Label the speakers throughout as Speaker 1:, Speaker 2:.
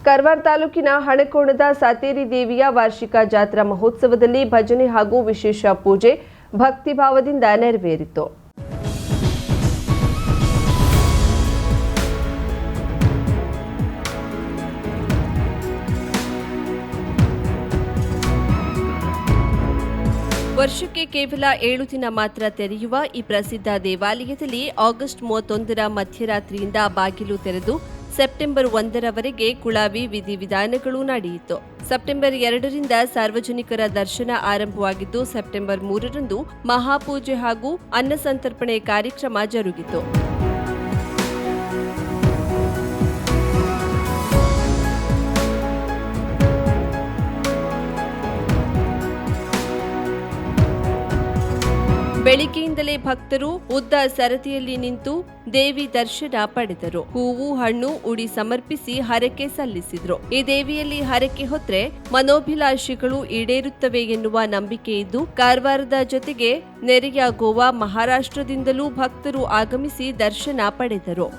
Speaker 1: ಕಾರವಾರ ತಾಲೂಕಿನ ಹಣಕೋಣದ ಸಾತೇರಿ ದೇವಿಯ ವಾರ್ಷಿಕ ಜಾತ್ರಾ ಮಹೋತ್ಸವದಲ್ಲಿ ಭಜನೆ ಹಾಗೂ ವಿಶೇಷ ಪೂಜೆ ಭಕ್ತಿಭಾವದಿಂದ ನೆರವೇರಿತು. ವರ್ಷಕ್ಕೆ ಕೇವಲ 7 ದಿನ ಮಾತ್ರ ತೆರೆಯುವ ಈ ಪ್ರಸಿದ್ಧ ದೇವಾಲಯದಲ್ಲಿ ಆಗಸ್ಟ್ 31ರ ಮಧ್ಯರಾತ್ರಿಯಿಂದ ಬಾಗಿಲು ತೆರೆದು ಸೆಪ್ಟೆಂಬರ್ 1ರವರೆಗೆ ಕುಳಾವಿ ವಿಧಿವಿಧಾನಗಳು ನಡೆಯಿತು. ಸೆಪ್ಟೆಂಬರ್ 2ರಿಂದ ಸಾರ್ವಜನಿಕರ ದರ್ಶನ ಆರಂಭವಾಗಿದ್ದು ಸೆಪ್ಟೆಂಬರ್ 3ರಂದು ಮಹಾಪೂಜೆ ಹಾಗೂ ಅನ್ನಸಂತರ್ಪಣೆ ಕಾರ್ಯಕ್ರಮ ಜರುಗಿತು. ಬೆಳಿಗ್ಗೆಯಿಂದಲೇ ಭಕ್ತರು ಉದ್ದ ಸರತಿಯಲ್ಲಿ ನಿಂತು ದೇವಿ ದರ್ಶನ ಪಡೆದರು. ಹೂವು ಹಣ್ಣು ಉಡಿ ಸಮರ್ಪಿಸಿ ಹರಕೆ ಸಲ್ಲಿಸಿದ್ರು. ಈ ದೇವಿಯಲ್ಲಿ ಹರಕೆ ಹೊತ್ತರೆ ಮನೋಭಿಲಾಷೆಗಳು ಈಡೇರುತ್ತವೆ ಎನ್ನುವ ನಂಬಿಕೆ ಇದ್ದು ಕಾರವಾರದ ಜೊತೆಗೆ ನೆರೆಯ ಗೋವಾ ಮಹಾರಾಷ್ಟ್ರದಿಂದಲೂ ಭಕ್ತರು ಆಗಮಿಸಿ ದರ್ಶನ ಪಡೆದರು.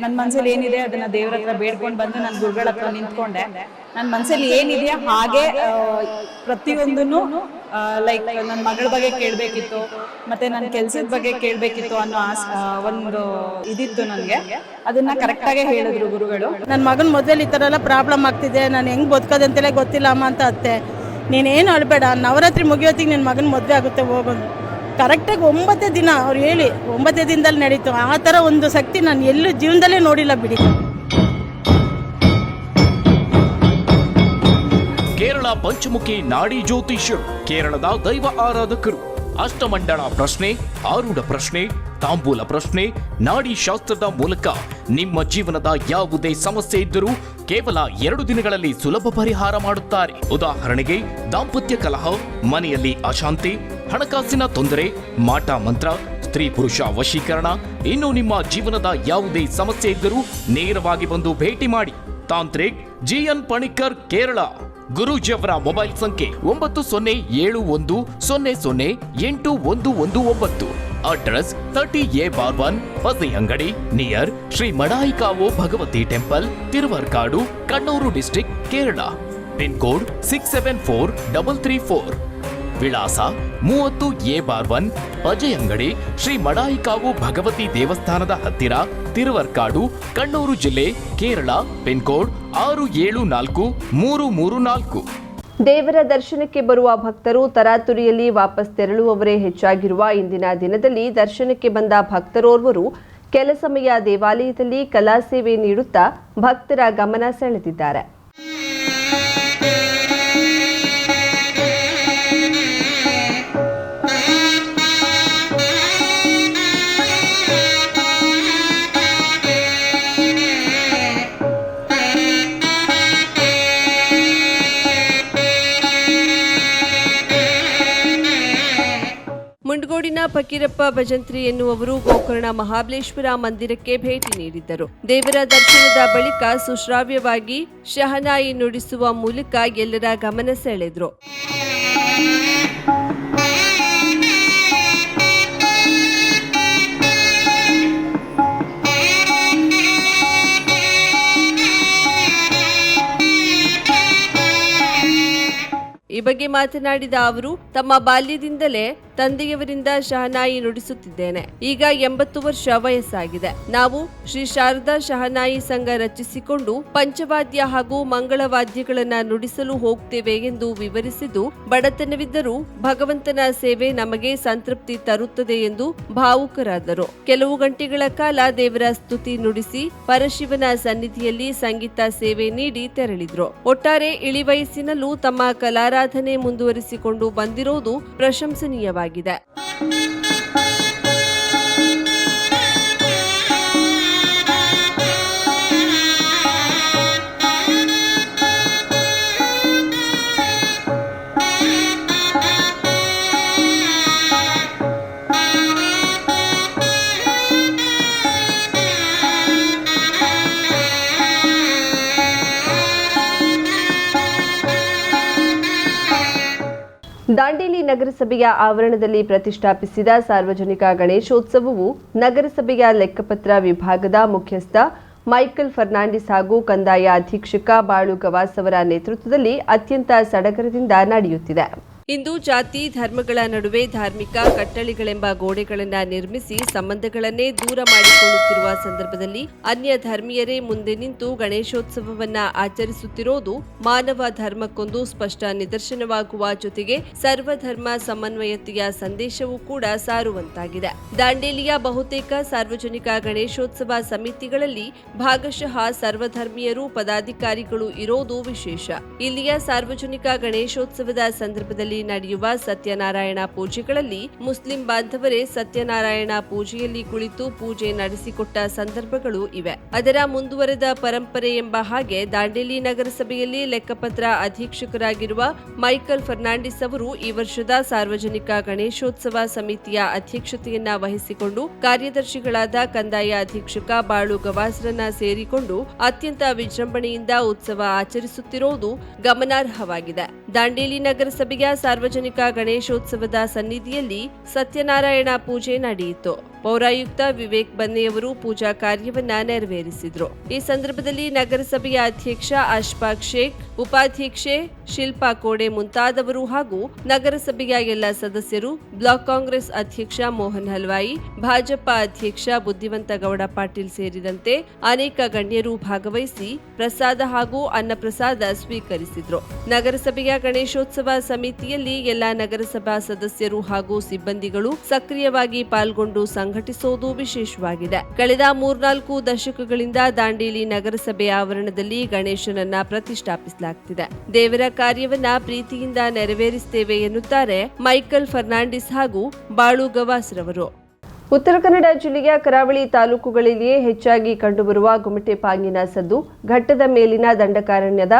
Speaker 2: ನನ್ನ ಮನಸ್ಸಲ್ಲಿ ಏನಿದೆ ಅದನ್ನ ದೇವರ ಹತ್ರ ಬೇಡ್ಕೊಂಡು ಬಂದು ನಾನು ಗುರುಗಳ ಹತ್ರ ನಿಂತ್ಕೊಂಡೆ. ನನ್ನ ಮನಸ್ಸಲ್ಲಿ ಏನಿದೆಯಾ ಹಾಗೆ ಪ್ರತಿಯೊಂದನ್ನು ಲೈಕ್ ನನ್ನ ಮಗಳ ಬಗ್ಗೆ ಕೇಳಬೇಕಿತ್ತು, ಮತ್ತೆ ನನ್ನ ಕೆಲಸದ ಬಗ್ಗೆ ಕೇಳಬೇಕಿತ್ತು ಅನ್ನೋ ಒಂದು ಇದಿತ್ತು ನನಗೆ. ಅದನ್ನ ಕರೆಕ್ಟಾಗೆ ಹೇಳಿದ್ರು ಗುರುಗಳು.
Speaker 3: ನನ್ನ ಮಗನ ಮೊದಲು ಈ ಥರ ಎಲ್ಲ ಪ್ರಾಬ್ಲಮ್ ಆಗ್ತಿದೆ, ನಾನು ಹೆಂಗೆ ಬದುಕೋದಂತೆಲ್ಲ ಗೊತ್ತಿಲ್ಲ ಅಮ್ಮ ಅಂತ ಅತ್ತೆ. ನೀನೇನು ಅಳಬೇಡ, ನವರಾತ್ರಿ ಮುಗಿಯೋತ್ತಿಗೆ ನಿನ್ನ ಮಗನ ಮದುವೆ ಆಗುತ್ತೆ ಹೋಗೋದು. ಕರೆಕ್ಟಾಗಿ 9 ದಿನ ಅವ್ರು ಹೇಳಿ 9 ದಿನದಲ್ಲಿ ನಡೀತು. ಆ ಥರ ಒಂದು ಶಕ್ತಿ ನಾನು ಎಲ್ಲೂ ಜೀವನದಲ್ಲೇ ನೋಡಿಲ್ಲ ಬಿಡಿ.
Speaker 4: ಕೇರಳ ಪಂಚಮುಖಿ ನಾಡಿ ಜ್ಯೋತಿಷ್ಯರು, ಕೇರಳದ ದೈವ ಆರಾಧಕರು. ಅಷ್ಟಮಂಡಳ ಪ್ರಶ್ನೆ, ಆರೂಢ ಪ್ರಶ್ನೆ, ತಾಂಬೂಲ ಪ್ರಶ್ನೆ, ನಾಡಿ ಶಾಸ್ತ್ರದ ಮೂಲಕ ನಿಮ್ಮ ಜೀವನದ ಯಾವುದೇ ಸಮಸ್ಯೆ ಇದ್ದರೂ ಕೇವಲ 2 ದಿನಗಳಲ್ಲಿ ಸುಲಭ ಪರಿಹಾರ ಮಾಡುತ್ತಾರೆ. ಉದಾಹರಣೆಗೆ ದಾಂಪತ್ಯ ಕಲಹ, ಮನೆಯಲ್ಲಿ ಅಶಾಂತಿ, ಹಣಕಾಸಿನ ತೊಂದರೆ, ಮಾಟ ಮಂತ್ರ, ಸ್ತ್ರೀ ಪುರುಷ ವಶೀಕರಣ, ಇನ್ನು ನಿಮ್ಮ ಜೀವನದ ಯಾವುದೇ ಸಮಸ್ಯೆ ಇದ್ದರೂ ನೇರವಾಗಿ ಬಂದು ಭೇಟಿ ಮಾಡಿ. ತಾಂತ್ರಿಕ್ ಜಿಎನ್ ಪಣಿಕರ್, ಕೇರಳ. ಗುರೂಜಿಯವರ ಮೊಬೈಲ್ ಸಂಖ್ಯೆ 90700819. ಅಡ್ರೆಸ್ 30A/1 ಹೊಸ ಅಂಗಡಿ near Shri Madayikavu Bhagavathi temple, Thiruvarkadu, Kannur district, Kerala. Pin code 674334. ವಿಳಾಸ 30A/1 ಅಜಯ್ ಅಂಗಡಿ, ಶ್ರೀ ಮಡಾಯಿಕಾವು ಭಗವತಿ ದೇವಸ್ಥಾನದ ಹತ್ತಿರ, ತಿರುವರ್ಕಾಡು, ಕಣ್ಣೂರು ಜಿಲ್ಲೆ, ಕೇರಳ. Pin code 674334.
Speaker 1: ದೇವರ ದರ್ಶನಕ್ಕೆ ಬರುವ ಭಕ್ತರು ತರಾತುರಿಯಲ್ಲಿ ವಾಪಸ್ ತೆರಳುವವರೇ ಹೆಚ್ಚಾಗಿರುವ ಇಂದಿನ ದಿನದಲ್ಲಿ ದರ್ಶನಕ್ಕೆ ಬಂದ ಭಕ್ತರೋರ್ವರು ಕೆಲ ಸಮಯ ದೇವಾಲಯದಲ್ಲಿ ಕಲಾ ಸೇವೆ ನೀಡುತ್ತಾ ಭಕ್ತರ ಗಮನ ಸೆಳೆದಿದ್ದಾರೆ. ಮುಂಡಗೋಡಿನ ಫಕೀರಪ್ಪ ಭಜಂತ್ರಿ ಎನ್ನುವರು ಗೋಕರ್ಣ ಮಹಾಬಲೇಶ್ವರ ಮಂದಿರಕ್ಕೆ ಭೇಟಿ ನೀಡಿದ್ದರು. ದೇವರ ದರ್ಶನದ ಬಳಿಕ ಸುಶ್ರಾವ್ಯವಾಗಿ ಶಹನಾಯಿ ನುಡಿಸುವ ಮೂಲಕ ಎಲ್ಲರ ಗಮನ ಸೆಳೆದ್ರು. ಈ ಬಗ್ಗೆ ಮಾತನಾಡಿದ ಅವರು, ತಮ್ಮ ಬಾಲ್ಯದಿಂದಲೇ ತಂದೆಯವರಿಂದ ಶಹನಾಯಿ ನುಡಿಸುತ್ತಿದ್ದೇನೆ. ಈಗ 80 ವರ್ಷ ವಯಸ್ಸಾಗಿದೆ. ನಾವು ಶ್ರೀ ಶಾರದಾ ಶಹನಾಯಿ ಸಂಘ ರಚಿಸಿಕೊಂಡು ಪಂಚವಾದ್ಯ ಹಾಗೂ ಮಂಗಳವಾದ್ಯಗಳನ್ನ ನುಡಿಸಲು ಹೋಗ್ತೇವೆ ಎಂದು ವಿವರಿಸಿದ್ದು, ಬಡತನವಿದ್ದರೂ ಭಗವಂತನ ಸೇವೆ ನಮಗೆ ಸಂತೃಪ್ತಿ ತರುತ್ತದೆ ಎಂದು ಭಾವುಕರಾದರು. ಕೆಲವು ಗಂಟೆಗಳ ಕಾಲ ದೇವರ ಸ್ತುತಿ ನುಡಿಸಿ ಪರಶಿವನ ಸನ್ನಿಧಿಯಲ್ಲಿ ಸಂಗೀತ ಸೇವೆ ನೀಡಿ ತೆರಳಿದ್ರು. ಒಟ್ಟಾರೆ ಇಳಿ ವಯಸ್ಸಿನಲ್ಲೂ ತಮ್ಮ ಕಲಾರಾಧನೆ ಮುಂದುವರಿಸಿಕೊಂಡು ಬಂದಿರುವುದು ಪ್ರಶಂಸನೀಯವಾಗಿದೆ. ದಾಂಡೇಲಿ ನಗರಸಭೆಯ ಆವರಣದಲ್ಲಿ ಪ್ರತಿಷ್ಠಾಪಿಸಿದ ಸಾರ್ವಜನಿಕ ಗಣೇಶೋತ್ಸವವು ನಗರಸಭೆಯ ಲೆಕ್ಕಪತ್ರ ವಿಭಾಗದ ಮುಖ್ಯಸ್ಥ ಮೈಕಲ್ ಫರ್ನಾಂಡಿಸ್ ಹಾಗೂ ಕಂದಾಯ ಅಧೀಕ್ಷಕ ಬಾಳು ಗವಾಸ್ ಅವರ ನೇತೃತ್ವದಲ್ಲಿ ಅತ್ಯಂತ ಸಡಗರದಿಂದ ನಡೆಯುತ್ತಿದೆ. ಇಂದು ಜಾತಿ ಧರ್ಮಗಳ ನಡುವೆ ಧಾರ್ಮಿಕ ಕಟ್ಟಳೆಗಳೆಂಬ ಗೋಡೆಗಳನ್ನು ನಿರ್ಮಿಸಿ ಸಂಬಂಧಗಳನ್ನೇ ದೂರ ಮಾಡಿಕೊಳ್ಳುತ್ತಿರುವ ಸಂದರ್ಭದಲ್ಲಿ ಅನ್ಯ ಧರ್ಮೀಯರೇ ಮುಂದೆ ನಿಂತು ಗಣೇಶೋತ್ಸವವನ್ನ ಆಚರಿಸುತ್ತಿರುವುದು ಮಾನವ ಧರ್ಮಕ್ಕೊಂದು ಸ್ಪಷ್ಟ ನಿದರ್ಶನವಾಗುವ ಜೊತೆಗೆ ಸರ್ವಧರ್ಮ ಸಮನ್ವಯತೆಯ ಸಂದೇಶವೂ ಕೂಡ ಸಾರುವಂತಾಗಿದೆ. ದಾಂಡೇಲಿಯ ಬಹುತೇಕ ಸಾರ್ವಜನಿಕ ಗಣೇಶೋತ್ಸವ ಸಮಿತಿಗಳಲ್ಲಿ ಭಾಗಶಃ ಸರ್ವಧರ್ಮೀಯರು ಪದಾಧಿಕಾರಿಗಳು ಇರೋದು ವಿಶೇಷ. ಇಲ್ಲಿಯ ಸಾರ್ವಜನಿಕ ಗಣೇಶೋತ್ಸವದ ಸಂದರ್ಭದಲ್ಲಿ ನಡೆಯುವ ಸತ್ಯನಾರಾಯಣ ಪೂಜೆಗಳಲ್ಲಿ ಮುಸ್ಲಿಂ ಬಾಂಧವರೇ ಸತ್ಯನಾರಾಯಣ ಪೂಜೆಯಲ್ಲಿ ಕುಳಿತು ಪೂಜೆ ನಡೆಸಿಕೊಟ್ಟ ಸಂದರ್ಭಗಳು ಇವೆ. ಅದರ ಮುಂದುವರೆದ ಪರಂಪರೆ ಎಂಬ ಹಾಗೆ ದಾಂಡೇಲಿ ನಗರಸಭೆಯಲ್ಲಿ ಲೆಕ್ಕಪತ್ರ ಅಧೀಕ್ಷಕರಾಗಿರುವ ಮೈಕಲ್ ಫರ್ನಾಂಡಿಸ್ ಅವರು ಈ ವರ್ಷದ ಸಾರ್ವಜನಿಕ ಗಣೇಶೋತ್ಸವ ಸಮಿತಿಯ ಅಧ್ಯಕ್ಷತೆಯನ್ನ ವಹಿಸಿಕೊಂಡು ಕಾರ್ಯದರ್ಶಿಗಳಾದ ಕಂದಾಯ ಅಧೀಕ್ಷಕ ಬಾಳು ಗವಾಸ್ರನ್ನ ಸೇರಿಕೊಂಡು ಅತ್ಯಂತ ವಿಜೃಂಭಣೆಯಿಂದ ಉತ್ಸವ ಆಚರಿಸುತ್ತಿರುವುದು ಗಮನಾರ್ಹವಾಗಿದೆ. ದಾಂಡೇಲಿ ನಗರಸಭೆಯ ಸಾರ್ವಜನಿಕ ಗಣೇಶೋತ್ಸವದ ಸನ್ನಿಧಿಯಲ್ಲಿ ಸತ್ಯನಾರಾಯಣ ಪೂಜೆ ನಡೆಯಿತು. ಪೌರಾಯುಕ್ತ ವಿವೇಕ್ ಬನ್ನೆಯವರು ಪೂಜಾ ಕಾರ್ಯವನ್ನ ನೆರವೇರಿಸಿದ್ರು. ಈ ಸಂದರ್ಭದಲ್ಲಿ ನಗರಸಭೆಯ ಅಧ್ಯಕ್ಷ ಅಶ್ಫಾಕ್ ಶೇಖ್, ಉಪಾಧ್ಯಕ್ಷೆ ಶಿಲ್ಪಾ ಕೋಡೆ ಮುಂತಾದವರು ಹಾಗೂ ನಗರಸಭೆಯ ಎಲ್ಲ ಸದಸ್ಯರು, ಬ್ಲಾಕ್ ಕಾಂಗ್ರೆಸ್ ಅಧ್ಯಕ್ಷ ಮೋಹನ್ ಹಲ್ವಾಯಿ, ಭಾಜಪ ಅಧ್ಯಕ್ಷ ಬುದ್ಧಿವಂತ ಗೌಡ ಪಾಟೀಲ್ ಸೇರಿದಂತೆ ಅನೇಕ ಗಣ್ಯರು ಭಾಗವಹಿಸಿ ಪ್ರಸಾದ ಹಾಗೂ ಅನ್ನಪ್ರಸಾದ ಸ್ವೀಕರಿಸಿದ್ರು. ನಗರಸಭೆಯ ಗಣೇಶೋತ್ಸವ ಸಮಿತಿಯಲ್ಲಿ ಎಲ್ಲ ನಗರಸಭಾ ಸದಸ್ಯರು ಹಾಗೂ ಸಿಬ್ಬಂದಿಗಳು ಸಕ್ರಿಯವಾಗಿ ಪಾಲ್ಗೊಂಡು ಸಂಘಟಿಸುವುದು ವಿಶೇಷವಾಗಿದೆ. ಕಳೆದ 3-4 ದಶಕಗಳಿಂದ ದಾಂಡೇಲಿ ನಗರಸಭೆ ಆವರಣದಲ್ಲಿ ಗಣೇಶನನ್ನ ಪ್ರತಿಷ್ಠಾಪಿಸಲಾಗುತ್ತಿದೆ. ದೇವರ ಕಾರ್ಯವನ್ನ ಪ್ರೀತಿಯಿಂದ ನೆರವೇರಿಸುತ್ತೇವೆ ಎನ್ನುತ್ತಾರೆ ಮೈಕಲ್ ಫರ್ನಾಂಡಿಸ್ ಹಾಗೂ ಬಾಳು ಗವಾಸ್ ರವರು. ಉತ್ತರ ಕನ್ನಡ ಜಿಲ್ಲೆಯ ಕರಾವಳಿ ತಾಲೂಕುಗಳಲ್ಲಿಯೇ ಹೆಚ್ಚಾಗಿ ಕಂಡುಬರುವ ಗುಮಟೆ ಪಾಂಗಿನ ಸದ್ದು ಘಟ್ಟದ ಮೇಲಿನ ದಂಡಕಾರಣ್ಯದ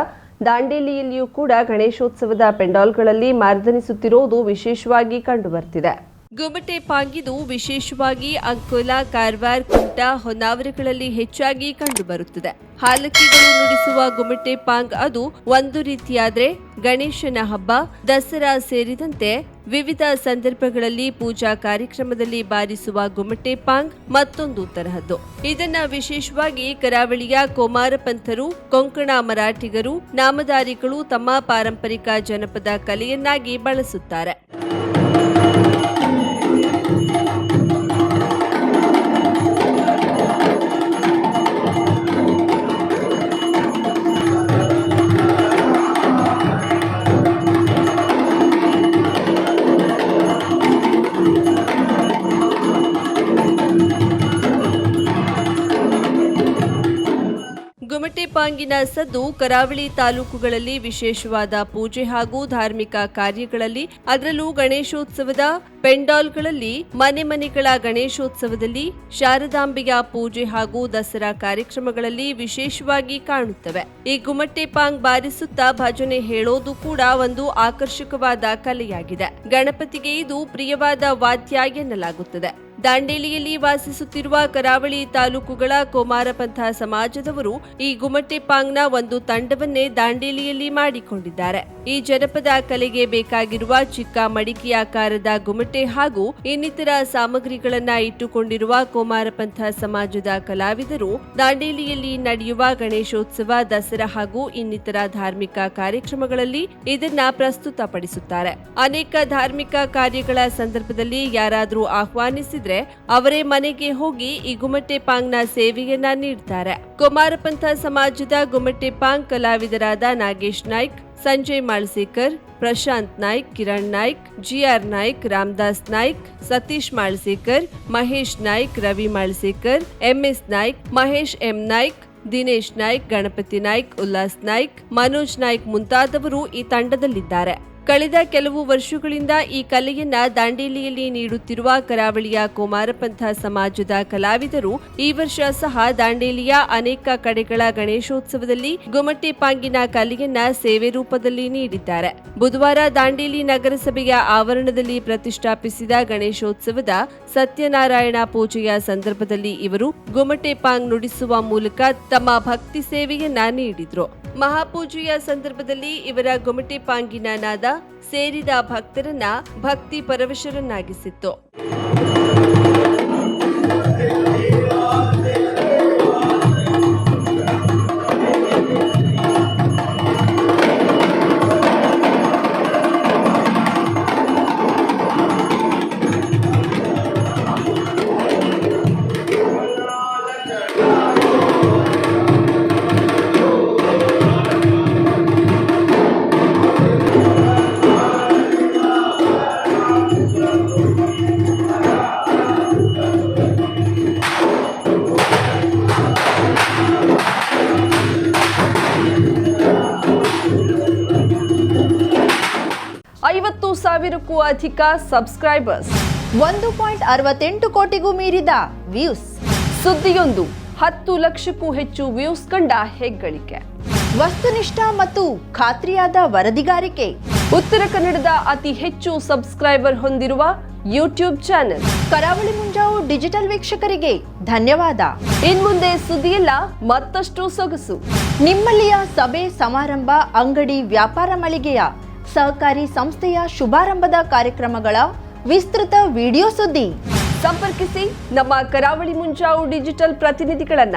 Speaker 1: ದಾಂಡೇಲಿಯಲ್ಲಿಯೂ ಕೂಡ ಗಣೇಶೋತ್ಸವದ ಪೆಂಡಾಲ್ಗಳಲ್ಲಿ ಮಾರ್ದನಿಸುತ್ತಿರುವುದು ವಿಶೇಷವಾಗಿ ಕಂಡುಬರುತ್ತಿದೆ. ಗುಮಟೆ ಪಾಂಗಿದು ವಿಶೇಷವಾಗಿ ಅಂಕೋಲಾ, ಕಾರವಾರ, ಕುಮಟಾ, ಹೊನ್ನಾವರಗಳಲ್ಲಿ ಹೆಚ್ಚಾಗಿ ಕಂಡುಬರುತ್ತದೆ. ಹಾಲಕ್ಕಿಗಳು ನುಡಿಸುವ ಗುಮಟೆ ಪಾಂಗ್ ಅದು ಒಂದು ರೀತಿಯಾದ್ರೆ ಗಣೇಶನ ಹಬ್ಬ, ದಸರಾ ಸೇರಿದಂತೆ ವಿವಿಧ ಸಂದರ್ಭಗಳಲ್ಲಿ ಪೂಜಾ ಕಾರ್ಯಕ್ರಮದಲ್ಲಿ ಬಾರಿಸುವ ಗುಮಟೆ ಪಾಂಗ್ ಮತ್ತೊಂದು ತರಹದ್ದು. ಇದನ್ನ ವಿಶೇಷವಾಗಿ ಕರಾವಳಿಯ ಕೋಮಾರ ಪಂಥರು, ಕೊಂಕಣ ಮರಾಠಿಗರು, ನಾಮಧಾರಿಗಳು ತಮ್ಮ ಪಾರಂಪರಿಕ ಜನಪದ ಕಲೆಯನ್ನಾಗಿ ಬಳಸುತ್ತಾರೆ. ಗುಮಟೆ ಪಾಂಗಿನ ಸದ್ದು ಕರಾವಳಿ ತಾಲೂಕುಗಳಲ್ಲಿ ವಿಶೇಷವಾದ ಪೂಜೆ ಹಾಗೂ ಧಾರ್ಮಿಕ ಕಾರ್ಯಗಳಲ್ಲಿ, ಅದರಲ್ಲೂ ಗಣೇಶೋತ್ಸವದ ಪೆಂಡಾಲ್ಗಳಲ್ಲಿ, ಮನೆಗಳ ಗಣೇಶೋತ್ಸವದಲ್ಲಿ, ಶಾರದಾಂಬೆಯ ಪೂಜೆ ಹಾಗೂ ದಸರಾ ಕಾರ್ಯಕ್ರಮಗಳಲ್ಲಿ ವಿಶೇಷವಾಗಿ ಕಾಣುತ್ತವೆ. ಈ ಗುಮಟೆ ಪಾಂಗ್ ಬಾರಿಸುತ್ತಾ ಭಜನೆ ಹೇಳೋದು ಕೂಡ ಒಂದು ಆಕರ್ಷಕವಾದ ಕಲೆಯಾಗಿದೆ. ಗಣಪತಿಗೆ ಇದು ಪ್ರಿಯವಾದ ವಾದ್ಯ ಎನ್ನಲಾಗುತ್ತದೆ. ದಾಂಡೇಲಿಯಲ್ಲಿ ವಾಸಿಸುತ್ತಿರುವ ಕರಾವಳಿ ತಾಲೂಕುಗಳ ಕೋಮಾರ ಪಂಥ ಸಮಾಜದವರು ಈ ಗುಮಟೆ ಪಾಂಗ್ನ ಒಂದು ತಂಡವನ್ನೇ ದಾಂಡೇಲಿಯಲ್ಲಿ ಮಾಡಿಕೊಂಡಿದ್ದಾರೆ. ಈ ಜನಪದ ಕಲೆಗೆ ಬೇಕಾಗಿರುವ ಚಿಕ್ಕ ಮಡಿಕೆಯಾಕಾರದ ಗುಮಟೆ ಹಾಗೂ ಇನ್ನಿತರ ಸಾಮಗ್ರಿಗಳನ್ನ ಇಟ್ಟುಕೊಂಡಿರುವ ಕೋಮಾರ ಪಂಥ ಸಮಾಜದ ಕಲಾವಿದರು ದಾಂಡೇಲಿಯಲ್ಲಿ ನಡೆಯುವ ಗಣೇಶೋತ್ಸವ, ದಸರಾ ಹಾಗೂ ಇನ್ನಿತರ ಧಾರ್ಮಿಕ ಕಾರ್ಯಕ್ರಮಗಳಲ್ಲಿ ಇದನ್ನ ಪ್ರಸ್ತುತಪಡಿಸುತ್ತಾರೆ. ಅನೇಕ ಧಾರ್ಮಿಕ ಕಾರ್ಯಗಳ ಸಂದರ್ಭದಲ್ಲಿ ಯಾರಾದರೂ ಆಹ್ವಾನಿಸಿದ್ರೆ ಅವರೇ ಮನೆಗೆ ಹೋಗಿ ಈ ಗುಮಟೆ ಪಾಂಗ್ನ ಸೇವೆಯನ್ನ ನೀಡ್ತಾರೆ. ಕೋಮಾರ ಪಂಥ ಸಮಾಜದ ಗುಮಟೆ ಪಾಂಗ್ ಕಲಾವಿದರಾದ Nagesh Naik, Sanjay Malsekar, Prashant Naik, Kiran Naik, GR Naik, Ramdas Naik, Satish Malsekar, Mahesh Naik, Ravi Malsekar, MS Naik, Mahesh M Naik, Dinesh Naik, Ganapati Naik, Ullas Naik, Manoj Naik ಮುಂತಾದವರು ಈ ತಂಡದಲ್ಲಿದ್ದಾರೆ. ಕಳೆದ ಕೆಲವು ವರ್ಷಗಳಿಂದ ಈ ಕಲೆಯನ್ನ ದಾಂಡೇಲಿಯಲ್ಲಿ ನೀಡುತ್ತಿರುವ ಕರಾವಳಿಯ ಕೋಮಾರ ಪಂಥ ಸಮಾಜದ ಕಲಾವಿದರು ಈ ವರ್ಷ ಸಹ ದಾಂಡೇಲಿಯ ಅನೇಕ ಕಡೆಗಳ ಗಣೇಶೋತ್ಸವದಲ್ಲಿ ಗುಮಟೆ ಪಾಂಗಿನ ಕಲೆಯನ್ನ ಸೇವೆ ರೂಪದಲ್ಲಿ ನೀಡಿದ್ದಾರೆ. ಬುಧವಾರ ದಾಂಡೇಲಿ ನಗರಸಭೆಯ ಆವರಣದಲ್ಲಿ ಪ್ರತಿಷ್ಠಾಪಿಸಿದ ಗಣೇಶೋತ್ಸವದ ಸತ್ಯನಾರಾಯಣ ಪೂಜೆಯ ಸಂದರ್ಭದಲ್ಲಿ ಇವರು ಗುಮಟೆ ಪಾಂಗ್ ನುಡಿಸುವ ಮೂಲಕ ತಮ್ಮ ಭಕ್ತಿ ಸೇವೆಯನ್ನ ನೀಡಿದ್ರು. ಮಹಾಪೂಜೆಯ ಸಂದರ್ಭದಲ್ಲಿ ಇವರ ಗುಮಟೆ ಪಾಂಗಿನ ನಾದ ಸೇರಿದ ಭಕ್ತರನ್ನ ಭಕ್ತಿ ಪರವಶರನ್ನಾಗಿಸಿತ್ತು. ಸಾವಿರಕ್ಕೂ ಅಧಿಕ ಸಬ್ಸ್ಕ್ರೈಬರ್ಸ್,
Speaker 5: 1.68 ಕೋಟಿಗೂ ಮೀರಿದ ವ್ಯೂಸ್,
Speaker 1: ಸುದ್ದಿಯೊಂದು 10 ಲಕ್ಷಕ್ಕೂ ಹೆಚ್ಚು ವ್ಯೂಸ್ ಕಂಡ ಹೆಗ್ಗಳಿಕೆ,
Speaker 5: ವಸ್ತುನಿಷ್ಠ ಮತ್ತು ಖಾತ್ರಿಯಾದ ವರದಿಗಾರಿಕೆ,
Speaker 1: ಉತ್ತರ ಕನ್ನಡದ ಅತಿ ಹೆಚ್ಚು ಸಬ್ಸ್ಕ್ರೈಬರ್ ಹೊಂದಿರುವ ಯೂಟ್ಯೂಬ್ ಚಾನೆಲ್
Speaker 5: ಕರಾವಳಿ ಮುಂಜಾವು ಡಿಜಿಟಲ್ ವೀಕ್ಷಕರಿಗೆ ಧನ್ಯವಾದ.
Speaker 1: ಇನ್ಮುಂದೆ ಸುದ್ದಿಯಲ್ಲ ಮತ್ತಷ್ಟು ಸೊಗಸು.
Speaker 5: ನಿಮ್ಮಲ್ಲಿಯ ಸಭೆ ಸಮಾರಂಭ, ಅಂಗಡಿ ವ್ಯಾಪಾರ ಮಳಿಗೆಯ ಸಹಕಾರಿ ಸಂಸ್ಥೆಯ ಶುಭಾರಂಭದ ಕಾರ್ಯಕ್ರಮಗಳ ವಿಸ್ತೃತ ವಿಡಿಯೋ ಸುದ್ದಿ
Speaker 1: ಸಂಪರ್ಕಿಸಿ ನಮ್ಮ ಕರಾವಳಿ ಮುಂಜಾವು ಡಿಜಿಟಲ್ ಪ್ರತಿನಿಧಿಗಳನ್ನ.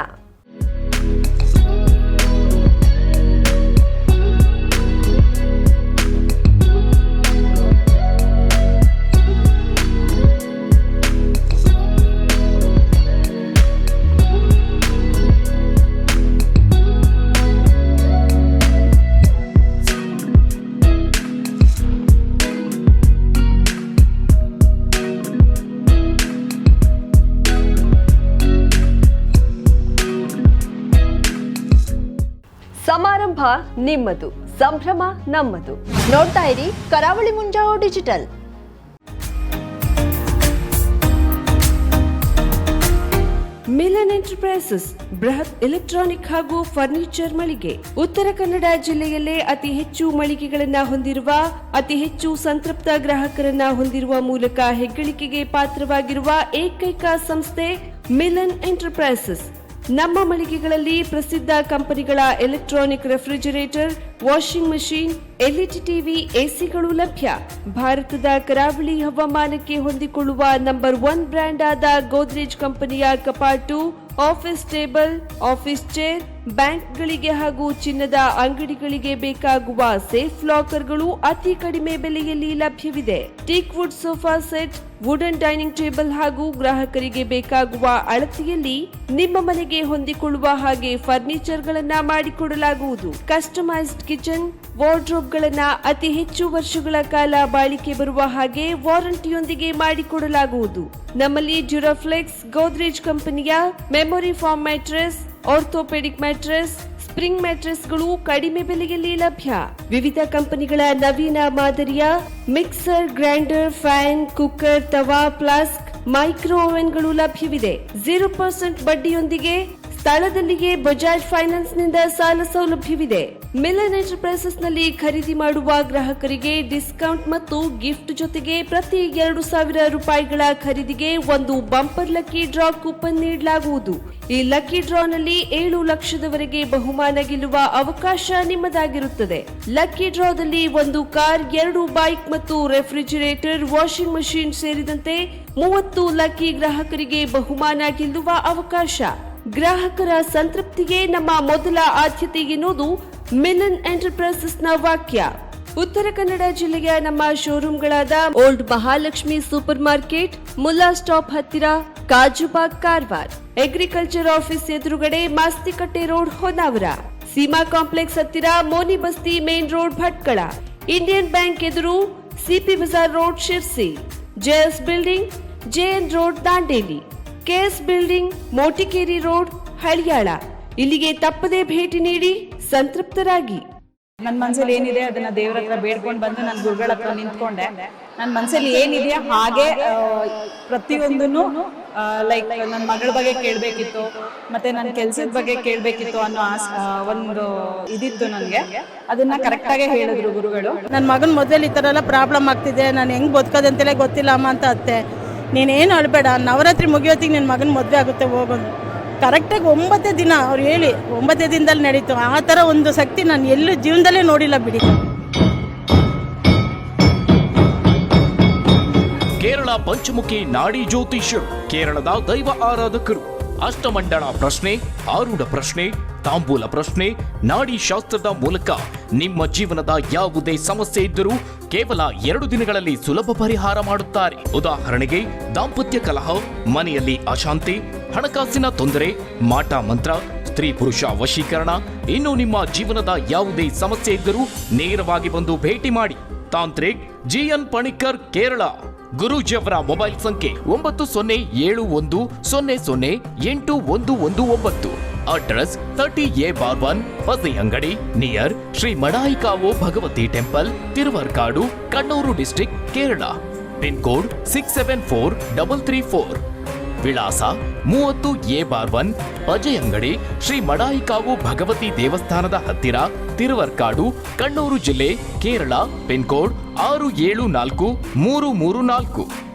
Speaker 1: ಸಮಾರಂಭ ನಿಮ್ಮದು, ಸಂಭ್ರಮ ನಮ್ಮದು.
Speaker 5: ನೋಡ್ತಾ ಇರಿ ಕರಾವಳಿ ಮುಂಜಾವು ಡಿಜಿಟಲ್.
Speaker 1: ಮಿಲನ್ ಎಂಟರ್ಪ್ರೈಸಸ್ ಬೃಹತ್ ಎಲೆಕ್ಟ್ರಾನಿಕ್ ಹಾಗೂ ಫರ್ನಿಚರ್ ಮಳಿಗೆ. ಉತ್ತರ ಕನ್ನಡ ಜಿಲ್ಲೆಯಲ್ಲೇ ಅತಿ ಹೆಚ್ಚು ಮಳಿಗೆಗಳನ್ನ ಹೊಂದಿರುವ, ಅತಿ ಹೆಚ್ಚು ಸಂತೃಪ್ತ ಗ್ರಾಹಕರನ್ನ ಹೊಂದಿರುವ ಮೂಲಕ ಹೆಗ್ಗಳಿಕೆಗೆ ಪಾತ್ರವಾಗಿರುವ ಏಕೈಕ ಸಂಸ್ಥೆ ಮಿಲನ್ ಎಂಟರ್ಪ್ರೈಸಸ್. ನಮ್ಮ ಮಳಿಗೆಗಳಲ್ಲಿ ಪ್ರಸಿದ್ಧ ಕಂಪನಿಗಳ electronic refrigerator, washing machine, LED TV, ಎಸಿಗಳು ಲಭ್ಯ. ಭಾರತದ ಕರಾವಳಿ ಹವಾಮಾನಕ್ಕೆ ಹೊಂದಿಕೊಳ್ಳುವ ನಂಬರ್ 1 ಬ್ರ್ಯಾಂಡ್ ಆದ ಗೋದ್ರೇಜ್ ಕಂಪನಿಯ ಕಪಾಟು, ಆಫೀಸ್ ಟೇಬಲ್, ಆಫೀಸ್ ಚೇರ್, ಬ್ಯಾಂಕ್ಗಳಿಗೆ ಹಾಗೂ ಚಿನ್ನದ ಅಂಗಡಿಗಳಿಗೆ ಬೇಕಾಗುವ ಸೇಫ್ ಲಾಕರ್ಗಳು ಅತಿ ಕಡಿಮೆ ಬೆಲೆಯಲ್ಲಿ ಲಭ್ಯವಿದೆ. Teak wood sofa set, wooden dining table ಹಾಗೂ ಗ್ರಾಹಕರಿಗೆ ಬೇಕಾಗುವ ಅಳತೆಯಲ್ಲಿ ನಿಮ್ಮ ಮನೆಗೆ ಹೊಂದಿಕೊಳ್ಳುವ ಹಾಗೆ ಫರ್ನಿಚರ್ ಗಳನ್ನ ಮಾಡಿಕೊಡಲಾಗುವುದು. ಕಸ್ಟಮೈಸ್ಡ್ ಕಿಚನ್, ವಾರ್ಡ್ರೋಬ್ ಗಳನ್ನ ಅತಿ ಹೆಚ್ಚು ವರ್ಷಗಳ ಕಾಲ ಬಾಳಿಕೆ ಬರುವ ಹಾಗೆ ವಾರಂಟಿಯೊಂದಿಗೆ ಮಾಡಿಕೊಡಲಾಗುವುದು. ನಮ್ಮಲ್ಲಿ ಡ್ಯೂರಾಫ್ಲೆಕ್ಸ್, ಗೋದ್ರೇಜ್ ಕಂಪನಿಯ memory foam mattress, orthopedic mattress, spring ಮ್ಯಾಟ್ರೆಸ್ಗಳು ಕಡಿಮೆ ಬೆಲೆಯಲ್ಲಿ ಲಭ್ಯ. ವಿವಿಧ ಕಂಪನಿಗಳ ನವೀನ ಮಾದರಿಯ ಮಿಕ್ಸರ್, ಗ್ರೈಂಡರ್, ಫ್ಯಾನ್, ಕುಕ್ಕರ್, ತವಾ, ಫ್ಲಾಸ್ಕ್, ಮೈಕ್ರೋ ಓವೆನ್ಗಳು ಲಭ್ಯವಿದೆ. 0% ಬಡ್ಡಿಯೊಂದಿಗೆ ಸ್ಥಳದಲ್ಲಿಯೇ ಬಜಾಜ್ ಫೈನಾನ್ಸ್ ನಿಂದ ಸಾಲ ಸೌಲಭ್ಯವಿದೆ. ಮಿಲನ್ ಎಂಟರ್ಪ್ರೈಸಸ್ ನಲ್ಲಿ ಖರೀದಿ ಮಾಡುವ ಗ್ರಾಹಕರಿಗೆ ಡಿಸ್ಕೌಂಟ್ ಮತ್ತು ಗಿಫ್ಟ್ ಜೊತೆಗೆ ಪ್ರತಿ 2,000 ರೂಪಾಯಿಗಳ ಖರೀದಿಗೆ ಒಂದು ಬಂಪರ್ ಲಕ್ಕಿ ಡ್ರಾ ಕೂಪನ್ ನೀಡಲಾಗುವುದು. ಈ ಲಕ್ಕಿ ಡ್ರಾನಲ್ಲಿ 7 ಲಕ್ಷದವರೆಗೆ ಬಹುಮಾನ ಗೆಲ್ಲುವ ಅವಕಾಶ ನಿಮ್ಮದಾಗಿರುತ್ತದೆ. ಲಕ್ಕಿ ಡ್ರಾದಲ್ಲಿ 1 ಕಾರ್, 2 ಬೈಕ್ ಮತ್ತು ರೆಫ್ರಿಜರೇಟರ್, ವಾಷಿಂಗ್ ಮಷೀನ್ ಸೇರಿದಂತೆ 30 ಲಕ್ಕಿ ಗ್ರಾಹಕರಿಗೆ ಬಹುಮಾನ ಗೆಲ್ಲುವ ಅವಕಾಶ. ಗ್ರಾಹಕರ ಸಂತೃಪ್ತಿಗೆ ನಮ್ಮ ಮೊದಲ ಆದ್ಯತೆ ಎನ್ನುವುದು ಮಿಲನ್ ಎಂಟರ್ಪ್ರೈಸಸ್ ನ ವಾಕ್ಯ. ಉತ್ತರ ಕನ್ನಡ ಜಿಲ್ಲೆಯ ನಮ್ಮ ಶೋರೂಮ್ಗಳಾದ old Mahalakshmi super market, Mulla stop ಹತ್ತಿರ, ಕಾಜುಬಾಗ್ ಕಾರವಾರ, ಅಗ್ರಿಕಲ್ಚರ್ ಆಫೀಸ್ ಎದುರುಗಡೆ ಮಾಸ್ತಿಕಟ್ಟೆ ರೋಡ್ ಹೊನ್ನಾವರ, ಸೀಮಾ ಕಾಂಪ್ಲೆಕ್ಸ್ ಹತ್ತಿರ Moni Basti main road Bhatkal, Indian bank ಎದುರು CP bazaar road Sirsi, JS building JN road Dandeli, KS building Motikeri road Haliyal. ಇಲ್ಲಿಗೆ ತಪ್ಪದೇ ಭೇಟಿ ನೀಡಿ ಸಂತೃಪ್ತರಾಗಿ.
Speaker 2: ನನ್ನ ಮನಸ್ಸಲ್ಲಿ ಏನಿದೆ ಅದನ್ನ ದೇವರ ಹತ್ರ ಬೇಡ್ಕೊಂಡು ಬಂದು ನಾನು ಗುರುಗಳ ಹತ್ರ ನಿಂತ್ಕೊಂಡೆ. ನನ್ನ ಮನಸ್ಸಲ್ಲಿ ಏನಿದೆಯಾ ಹಾಗೆ ಪ್ರತಿಯೊಂದನ್ನು ಲೈಕ್ ನನ್ನ ಮಗಳ ಬಗ್ಗೆ ಕೇಳಬೇಕಿತ್ತು, ಮತ್ತೆ ನನ್ನ ಕೆಲಸದ ಬಗ್ಗೆ ಕೇಳಬೇಕಿತ್ತು ಅನ್ನೋ ಒಂದು ಇದಿತ್ತು ನನಗೆ. ಅದನ್ನ ಕರೆಕ್ಟಾಗೆ ಹೇಳಿದ್ರು ಗುರುಗಳು.
Speaker 3: ನನ್ನ ಮಗನ ಮೊದಲು ಈ ಥರ ಎಲ್ಲ ಪ್ರಾಬ್ಲಮ್ ಆಗ್ತಿದೆ, ನಾನು ಹೆಂಗೆ ಬದುಕೋದಂತಲೇ ಗೊತ್ತಿಲ್ಲ ಅಮ್ಮ ಅಂತ ಅತ್ತೆ. ನೀನೇನು ಅಳಬೇಡ, ನವರಾತ್ರಿ ಮುಗಿಯೋತ್ತಿಗೆ ನಿನ್ನ ಮಗನ ಮದುವೆ ಆಗುತ್ತೆ ಹೋಗೋದು. ಕರೆಕ್ಟಾಗಿ 9 ದಿನ ಅವ್ರು ಹೇಳಿ 9 ದಿನದಲ್ಲಿ ನಡೀತು. ಆ ಥರ ಒಂದು ಶಕ್ತಿ ನಾನು ಎಲ್ಲೂ ಜೀವನದಲ್ಲೇ ನೋಡಿಲ್ಲ ಬಿಡಿ.
Speaker 4: ಪಂಚಮುಖಿ ನಾಡಿ ಜ್ಯೋತಿಷ್ಯರು, ಕೇರಳದ ದೈವ ಆರಾಧಕರು. ಅಷ್ಟಮಂಡಲ ಪ್ರಶ್ನೆ, ಆರೂಢ ಪ್ರಶ್ನೆ, ತಾಂಬೂಲ ಪ್ರಶ್ನೆ, ನಾಡಿ ಶಾಸ್ತ್ರದ ಮೂಲಕ ನಿಮ್ಮ ಜೀವನದ ಯಾವುದೇ ಸಮಸ್ಯೆ ಇದ್ದರೂ ಕೇವಲ 2 ದಿನಗಳಲ್ಲಿ ಸುಲಭ ಪರಿಹಾರ ಮಾಡುತ್ತಾರೆ. ಉದಾಹರಣೆಗೆ ದಾಂಪತ್ಯ ಕಲಹ, ಮನೆಯಲ್ಲಿ ಅಶಾಂತಿ, ಹಣಕಾಸಿನ ತೊಂದರೆ, ಮಾಟ ಮಂತ್ರ, ಸ್ತ್ರೀ ಪುರುಷ ವಶೀಕರಣ, ಇನ್ನು ನಿಮ್ಮ ಜೀವನದ ಯಾವುದೇ ಸಮಸ್ಯೆ ಇದ್ದರೂ ನೇರವಾಗಿ ಬಂದು ಭೇಟಿ ಮಾಡಿ. ತಾಂತ್ರಿಕ್ ಜಿಎನ್ ಪಣಿಕರ್, ಕೇರಳ. ಗುರೂಜಿಯವರ ಮೊಬೈಲ್ ಸಂಖ್ಯೆ 90700819. ಅಡ್ರೆಸ್ 30A/1 ಹೊಸ ಅಂಗಡಿ near Shri Madayikavu Bhagavathi temple, Thiruvarkadu, Kannur district, Kerala. Pin code 674334. ವಿಳಾಸ 30A/1 ಅಜಯ್ ಅಂಗಡಿ, ಶ್ರೀ ಮಡಾಯಿಕಾವು ಭಗವತಿ ದೇವಸ್ಥಾನದ ಹತ್ತಿರ, ತಿರುವರ್ಕಾಡು, ಕಣ್ಣೂರು ಜಿಲ್ಲೆ, ಕೇರಳ. Pin code 674334.